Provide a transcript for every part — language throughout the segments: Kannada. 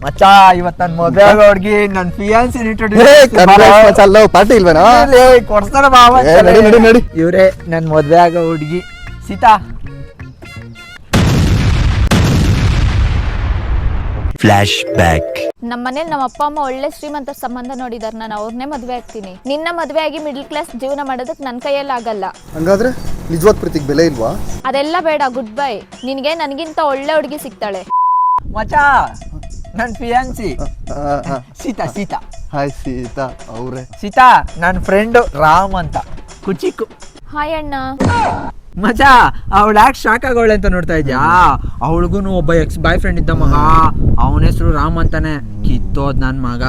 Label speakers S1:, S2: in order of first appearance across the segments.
S1: ಮಚ್ಚ ಇವತ್ ನನ್ ಮದ್ವೆ ಆಗೋ ಹುಡ್ಗಿ ನನ್ ಫಿಯಾನ್ಸಿ
S2: ಪಾರ್ಟಿ ಇಲ್ವೇನಾ
S1: ಕೊಡ್ತಾರ ಬಾವ
S2: ನಡಿ
S1: ಇವ್ರೆ ನನ್ ಮದ್ವೆ ಆಗೋ ಹುಡ್ಗಿ ಸೀತಾ.
S3: Flash back.
S4: ನಮ್ಮ ಮನೇಲಿ ನಮ್ಮ ಅಪ್ಪ ಅಮ್ಮ ಒಳ್ಳೆ ಶ್ರೀಮಂತ ಸಂಬಂಧ ನೋಡಿದಾರೆ, ನಾನು ಅವ್ರನ್ನೇ ಮದ್ವೆ ಆಗ್ತೀನಿ. ನಿನ್ನ ಮದ್ವೆ ಆಗಿ ಮಿಡ್ಲ್ ಕ್ಲಾಸ್ ಜೀವನ ಮಾಡೋದಕ್ಕೆ ನನ್ನ ಕೈಯಲ್ಲಿ ಆಗಲ್ಲ.
S2: ಹಂಗಾದ್ರೆ ನಿಜವಾದ ಪ್ರೀತಿಗೆ ಬೆಲೆ ಇಲ್ವಾ?
S4: ಅದೆಲ್ಲ ಬೇಡ, ಗುಡ್ ಬೈ. ನಿನಗೆ ನನಗಿಂತ ಒಳ್ಳೆ ಹುಡುಗಿ ಸಿಗ್ತಾಳೆ.
S1: ಮಚ್ಚ ನನ್ ಫಿಯಾನ್ಸಿ ಸೀತಾ. ಸೀತಾ
S2: ಹಾಯ್ ಸೀತಾ ಅವ್ರೆ.
S1: ಸೀತಾ ನನ್ ಫ್ರೆಂಡ್ ರಾಮ್ ಅಂತ ಕುಚಿಕು.
S4: ಹಾಯ್ ಅಣ್ಣ.
S1: ಮಚ್ಚ ಅವಳು ಯಾಕೆ ಶಾಕ್ ಆಗೋಳೆ ಅಂತ ನೋಡ್ತಾ ಇದ್ಯಾ? ಅವಳಿಗೂ ಒಬ್ಬ ಎಕ್ಸ್ ಬಾಯ್ ಫ್ರೆಂಡ್ ಇದ್ದ ಮಗ, ಅವನ ಹೆಸರು ರಾಮ್ ಅಂತಾನೆ. ಕಿತ್ತೋದ್ ನನ್ ಮಗ.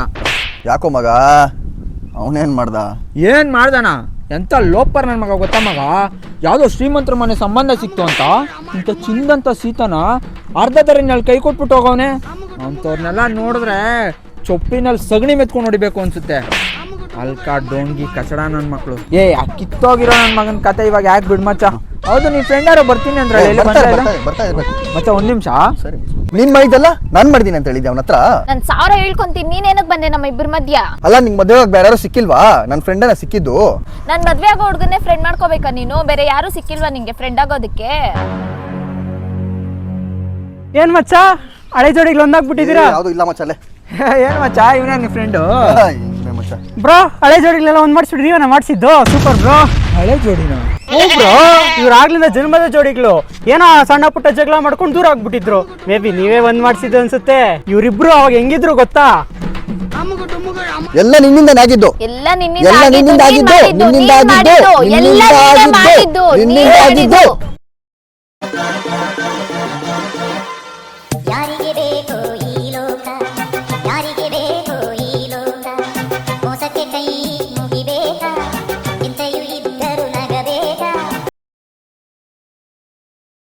S2: ಯಾಕೋ ಮಗ ಅವನೇನ್ ಮಾಡ್ದ?
S1: ಏನ್ ಮಾಡ್ದಾನ? ಎಂತ ಲೋಪರ್ ನನ್ ಮಗ ಗೊತ್ತಾ ಮಗ? ಯಾವ್ದೋ ಶ್ರೀಮಂತರ ಮನೆ ಸಂಬಂಧ ಸಿಕ್ತು ಅಂತ ಇಂಥ ಚಿಂದಂತ ಸೀತನ ಅರ್ಧ ತರಿನಲ್ಲಿ ಕೈ ಕೊಟ್ಬಿಟ್ಟು ಹೋಗವನೆ. ಅಂತವ್ರನ್ನೆಲ್ಲ ನೋಡಿದ್ರೆ ಚೊಪ್ಪಿನಲ್ಲಿ ಸಗಣಿ ಮೆತ್ಕೊಂಡು ಹೊಡಿಬೇಕು ಅನ್ಸುತ್ತೆ. ಅಲ್ಕಾ ಡೋಂಗಿ ಕಚಡ ನನ್ ಮಕ್ಳು. ಆ ಕಿತ್ತೋಗಿರೋ ನನ್ ಮಗನ್ ಕತೆ ಇವಾಗ ಯಾಕೆ ಬಿಡ್ ಮಚ್ಚ? ಹೌದು ನೀನ್ ಫ್ರೆಂಡ್ ಯಾರೋ ಬರ್ತೀನಿ ಅಂದ್ರೆ
S2: ಬರ್ತಾ ಇರ್ಬೇಕು
S1: ಮಚ್ಚ. ಒಂದ್ ನಿಮಿಷ.
S2: ಸರಿ ನೀನ್ ಮಾಡಿದ್ದಲ್ಲ ನಾನ್ ಮಾಡ್ತೀನಿ ಅಂತ ಹೇಳಿದ್ದೆ ಅವನ ಹತ್ರ.
S4: ನಾನು 1000 ಹೇಳ್ಕೊಂತೀನಿ, ನೀನ್ ಏನಕ್ ಬಂದೆ ನಮ್ಮ ಇಬ್ಬರ ಮಧ್ಯ?
S2: ಅಲ್ಲ ನಿಂಗ್ ಮದುವೆ ಬೇರೆ ಯಾರು ಸಿಕ್ಕಿಲ್ವಾ? ನನ್ ಫ್ರೆಂಡನ ಸಿಕ್ಕಿದ್ದು.
S4: ನನ್ ಮದ್ವೆ ಆಗೋ ಹುಡುಗನ್ನೇ ಫ್ರೆಂಡ್ ಮಾಡ್ಕೋಬೇಕಾ ನೀನು? ಬೇರೆ ಯಾರು ಸಿಕ್ಕಿಲ್ವಾ ನಿಂಗೆ ಫ್ರೆಂಡ್ ಆಗೋದಕ್ಕೆ?
S5: ಏನ್ ಮಚ್ಚ ಹಳೆ ಜೋಡಿಗಳು ಒಂದಾಗ್ಬಿಟ್ಟಿದ್ದೀರಾ?
S2: ಯಾವ್ದು ಇಲ್ಲ ಮಚ್ಚ ಅಲ್ಲೇ.
S1: ಏನ್ ಮಚ್ಚ ಇವನೇ ನಿನ್ ಫ್ರೆಂಡು?
S2: ಮಚ್ಚ
S5: ಬ್ರೋ ಹಳೆ ಜೋಡಿಗಳೆಲ್ಲ ಒಂದ್ ಮಾಡಿಸ್ಬಿಟ್ಟಿದೀವ ನಾ ಮಾಡಿಸಿದ್ದು. Super bro.
S1: ಹಳೆ ಜೋಡಿನ?
S5: ಹ್ಞೂ ಬ್ರೋ, ಇವ್ರು ಆಗ್ಲಿಂದ ಜನ್ಮದ ಜೋಡಿಗಳು. ಏನೋ ಸಣ್ಣ ಪುಟ್ಟ ಜಗಳ ಮಾಡ್ಕೊಂಡು ದೂರ ಆಗ್ಬಿಟ್ಟಿದ್ರು. ಮೇ ಬಿ ನೀವೇ ಒಂದ್ ಮಾಡಿಸಿದ್ದು ಅನ್ಸುತ್ತೆ. ಇವ್ರಿಬ್ರು ಅವಾಗ ಹೆಂಗಿದ್ರು ಗೊತ್ತಾ?
S2: ಎಲ್ಲ ನಿನ್ನಿಂದ ಆಗಿದ್ದು.
S4: ಎಲ್ಲ ನಿನ್ನಿಂದ ಆಗಿದ್ದು.